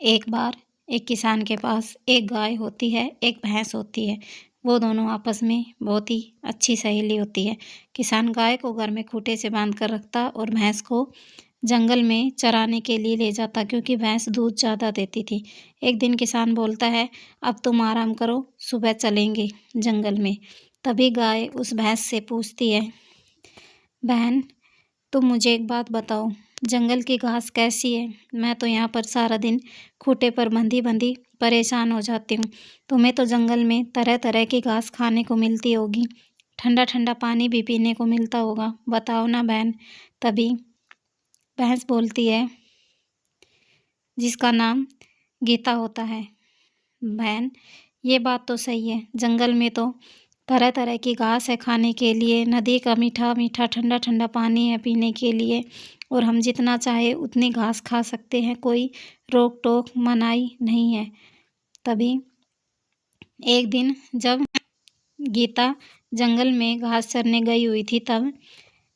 एक बार एक किसान के पास एक गाय होती है, एक भैंस होती है। वो दोनों आपस में बहुत ही अच्छी सहेली होती है। किसान गाय को घर में खूंटे से बांध कर रखता और भैंस को जंगल में चराने के लिए ले जाता, क्योंकि भैंस दूध ज़्यादा देती थी। एक दिन किसान बोलता है, अब तुम आराम करो, सुबह चलेंगे जंगल में। तभी गाय उस भैंस से पूछती है, बहन, तुम मुझे एक बात बताओ, जंगल की घास कैसी है? मैं तो यहाँ पर सारा दिन खूंटे पर बंधी बंधी परेशान हो जाती हूँ। तुम्हें तो जंगल में तरह तरह की घास खाने को मिलती होगी, ठंडा ठंडा पानी भी पीने को मिलता होगा, बताओ ना बहन। तभी भैंस बोलती है, जिसका नाम गीता होता है, बहन, ये बात तो सही है, जंगल में तो तरह तरह की घास है खाने के लिए, नदी का मीठा मीठा ठंडा ठंडा पानी है पीने के लिए, और हम जितना चाहे उतनी घास खा सकते हैं, कोई रोक टोक मनाही नहीं है। तभी एक दिन जब गीता जंगल में घास चरने गई हुई थी, तब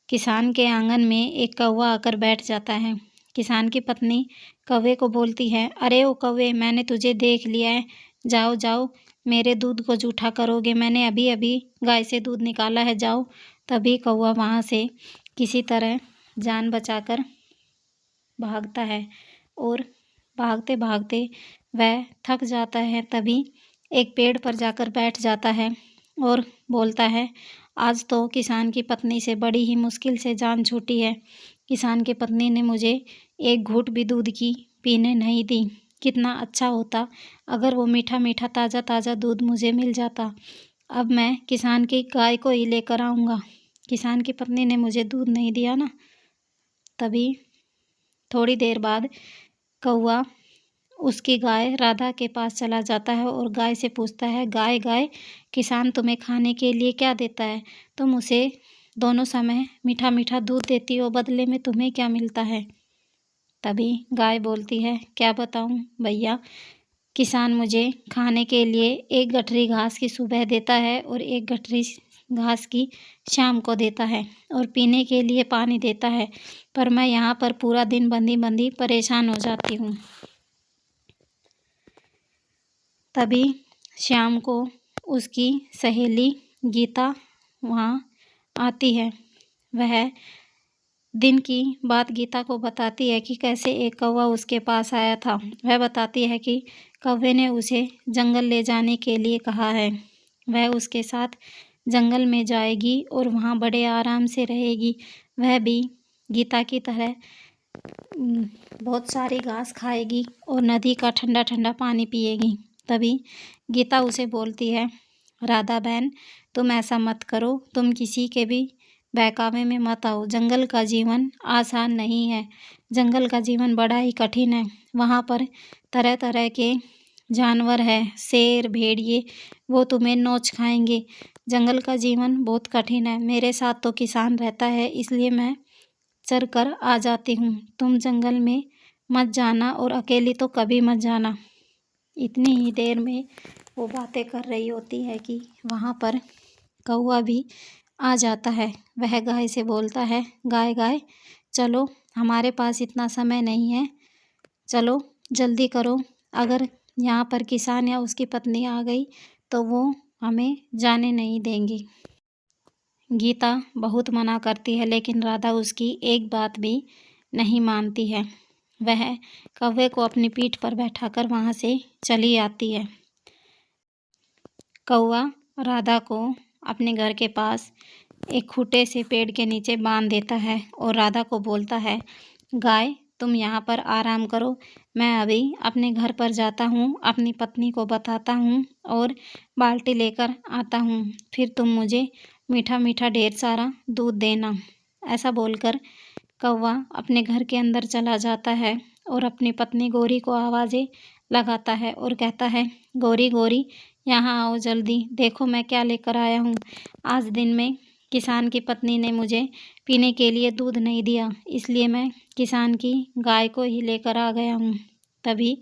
किसान के आंगन में एक कौवा आकर बैठ जाता है। किसान की पत्नी कौवे को बोलती है, अरे ओ कौवे, मैंने तुझे देख लिया है, जाओ जाओ, मेरे दूध को जूठा करोगे, मैंने अभी अभी गाय से दूध निकाला है, जाओ। तभी कौवा वहाँ से किसी तरह जान बचाकर भागता है और भागते भागते वह थक जाता है। तभी एक पेड़ पर जाकर बैठ जाता है और बोलता है, आज तो किसान की पत्नी से बड़ी ही मुश्किल से जान छूटी है। किसान की पत्नी ने मुझे एक घूंट भी दूध की पीने नहीं दी। कितना अच्छा होता अगर वो मीठा मीठा ताज़ा ताज़ा दूध मुझे मिल जाता। अब मैं किसान की गाय को ही लेकर आऊँगा। किसान की पत्नी ने मुझे दूध नहीं दिया ना। तभी थोड़ी देर बाद कौवा उसकी गाय राधा के पास चला जाता है और गाय से पूछता है, गाय गाय, किसान तुम्हें खाने के लिए क्या देता है? तुम उसे दोनों समय मीठा मीठा दूध देती हो, बदले में तुम्हें क्या मिलता है? तभी गाय बोलती है, क्या बताऊं भैया, किसान मुझे खाने के लिए एक गठरी घास की सुबह देता है और एक गठरी घास की शाम को देता है, और पीने के लिए पानी देता है, पर मैं यहाँ पर पूरा दिन बंधी बंधी परेशान हो जाती हूँ। तभी शाम को उसकी सहेली गीता वहाँ आती है। वह दिन की बात गीता को बताती है कि कैसे एक कौवा उसके पास आया था। वह बताती है कि कौवे ने उसे जंगल ले जाने के लिए कहा है। वह उसके साथ जंगल में जाएगी और वहाँ बड़े आराम से रहेगी। वह भी गीता की तरह बहुत सारी घास खाएगी और नदी का ठंडा ठंडा पानी पिएगी। तभी गीता उसे बोलती है, राधा बहन, तुम ऐसा मत करो, तुम किसी के भी बहकावे में मत आओ। जंगल का जीवन आसान नहीं है, जंगल का जीवन बड़ा ही कठिन है। वहाँ पर तरह तरह के जानवर है, शेर भेड़िए, वो तुम्हें नोच खाएंगे। जंगल का जीवन बहुत कठिन है। मेरे साथ तो किसान रहता है, इसलिए मैं चर कर आ जाती हूँ। तुम जंगल में मत जाना और अकेली तो कभी मत जाना। इतनी ही देर में वो बातें कर रही होती है कि वहाँ पर कौवा भी आ जाता है। वह गाय से बोलता है, गाय गाय, चलो, हमारे पास इतना समय नहीं है, चलो जल्दी करो। अगर यहाँ पर किसान या उसकी पत्नी आ गई तो वो हमें जाने नहीं देंगी। गीता बहुत मना करती है, लेकिन राधा उसकी एक बात भी नहीं मानती है। वह कौवे को अपनी पीठ पर बैठाकर वहाँ से चली आती है। कौवा राधा को अपने घर के पास एक खूंटे से पेड़ के नीचे बांध देता है और राधा को बोलता है, गाय, तुम यहाँ पर आराम करो, मैं अभी अपने घर पर जाता हूँ, अपनी पत्नी को बताता हूँ और बाल्टी लेकर आता हूँ, फिर तुम मुझे मीठा मीठा ढेर सारा दूध देना। ऐसा बोलकर कौवा अपने घर के अंदर चला जाता है और अपनी पत्नी गौरी को आवाज़ें लगाता है और कहता है, गौरी गौरी, यहाँ आओ जल्दी, देखो मैं क्या लेकर आया हूँ। आज दिन में किसान की पत्नी ने मुझे पीने के लिए दूध नहीं दिया, इसलिए मैं किसान की गाय को ही लेकर आ गया हूँ। तभी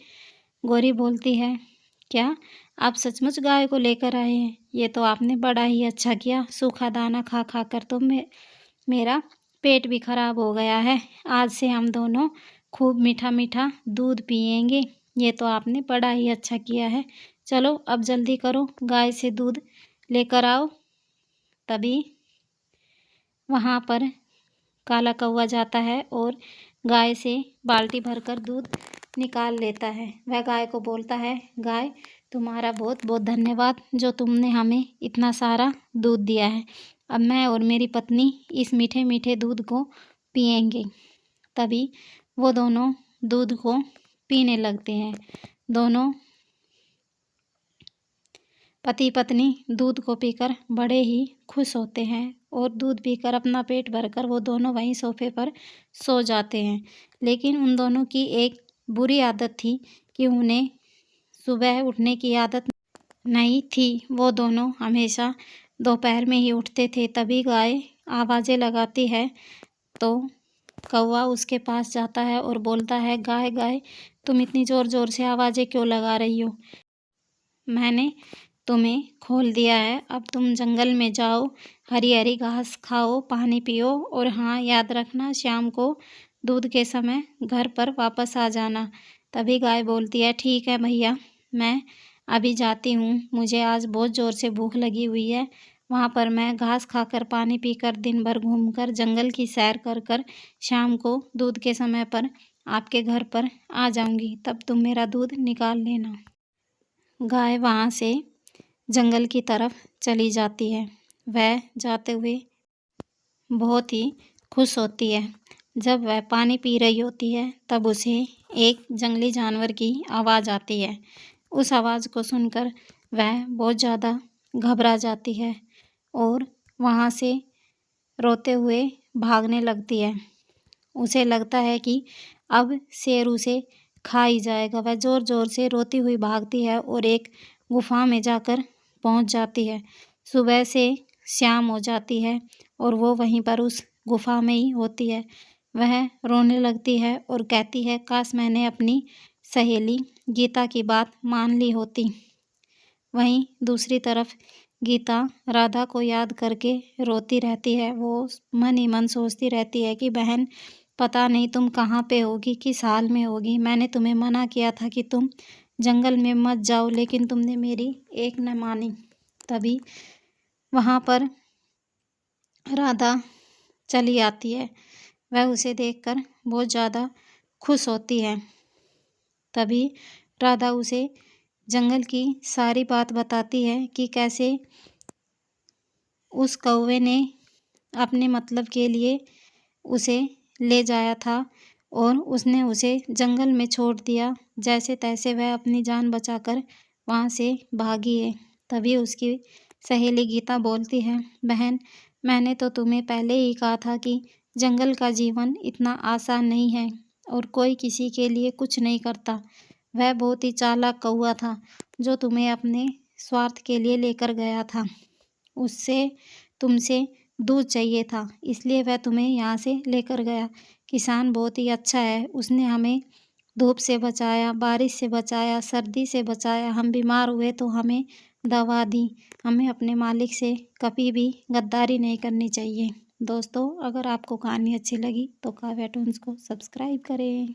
गौरी बोलती है, क्या आप सचमुच गाय को लेकर आए हैं? ये तो आपने बड़ा ही अच्छा किया, सूखा दाना खा खा कर तो मेरा पेट भी खराब हो गया है। आज से हम दोनों खूब मीठा मीठा दूध पिएंगे। ये तो आपने बड़ा ही अच्छा किया है। चलो अब जल्दी करो, गाय से दूध लेकर आओ। तभी वहाँ पर काला कौवा जाता है और गाय से बाल्टी भरकर दूध निकाल लेता है। वह गाय को बोलता है, गाय तुम्हारा बहुत बहुत धन्यवाद जो तुमने हमें इतना सारा दूध दिया है। अब मैं और मेरी पत्नी इस मीठे मीठे दूध को पिएंगे। तभी वो दोनों दूध को पीने लगते हैं। दोनों पति पत्नी दूध को पीकर बड़े ही खुश होते हैं और दूध पीकर अपना पेट भरकर वो दोनों वहीं सोफे पर सो जाते हैं। लेकिन उन दोनों की एक बुरी आदत थी कि उन्हें सुबह उठने की आदत नहीं थी। वो दोनों हमेशा दोपहर में ही उठते थे। तभी गाय आवाज़ें लगाती है तो कौवा उसके पास जाता है और बोलता है, गाय गाय तुम इतनी ज़ोर ज़ोर से आवाज़ें क्यों लगा रही हो? मैंने तुम्हें खोल दिया है, अब तुम जंगल में जाओ, हरी हरी घास खाओ, पानी पियो और हाँ याद रखना शाम को दूध के समय घर पर वापस आ जाना। तभी गाय बोलती है, ठीक है भैया, मैं अभी जाती हूँ, मुझे आज बहुत ज़ोर से भूख लगी हुई है। वहाँ पर मैं घास खाकर पानी पीकर दिन भर घूमकर जंगल की सैर कर कर शाम को दूध के समय पर आपके घर पर आ जाऊँगी, तब तुम मेरा दूध निकाल लेना। गाय वहाँ से जंगल की तरफ चली जाती है। वह जाते हुए बहुत ही खुश होती है। जब वह पानी पी रही होती है तब उसे एक जंगली जानवर की आवाज़ आती है। उस आवाज़ को सुनकर वह बहुत ज़्यादा घबरा जाती है और वहाँ से रोते हुए भागने लगती है। उसे लगता है कि अब शेर उसे खा ही जाएगा। वह ज़ोर ज़ोर से रोती हुई भागती है और एक गुफ़ा में जाकर पहुंच जाती है। सुबह से शाम हो जाती है और वो वहीं पर उस गुफ़ा में ही होती है। वह रोने लगती है और कहती है, काश मैंने अपनी सहेली गीता की बात मान ली होती। वहीं दूसरी तरफ गीता राधा को याद करके रोती रहती है। वो मन ही मन सोचती रहती है कि बहन पता नहीं तुम कहाँ पे होगी, किस हाल में होगी। मैंने तुम्हें मना किया था कि तुम जंगल में मत जाओ, लेकिन तुमने मेरी एक न मानी। तभी वहाँ पर राधा चली आती है। वह उसे देखकर बहुत ज़्यादा खुश होती है। तभी राधा उसे जंगल की सारी बात बताती है कि कैसे उस कौवे ने अपने मतलब के लिए उसे ले जाया था और उसने उसे जंगल में छोड़ दिया। जैसे तैसे वह अपनी जान बचाकर वहाँ से भागी है। तभी उसकी सहेली गीता बोलती है, बहन मैंने तो तुम्हें पहले ही कहा था कि जंगल का जीवन इतना आसान नहीं है और कोई किसी के लिए कुछ नहीं करता। वह बहुत ही चालाक कौवा था जो तुम्हें अपने स्वार्थ के लिए लेकर गया था। उससे तुमसे दूध चाहिए था, इसलिए वह तुम्हें यहाँ से लेकर गया। किसान बहुत ही अच्छा है, उसने हमें धूप से बचाया, बारिश से बचाया, सर्दी से बचाया। हम बीमार हुए तो हमें दवा दी। हमें अपने मालिक से कभी भी गद्दारी नहीं करनी चाहिए। दोस्तों, अगर आपको कहानी अच्छी लगी तो काव्या टून्स को सब्सक्राइब करें।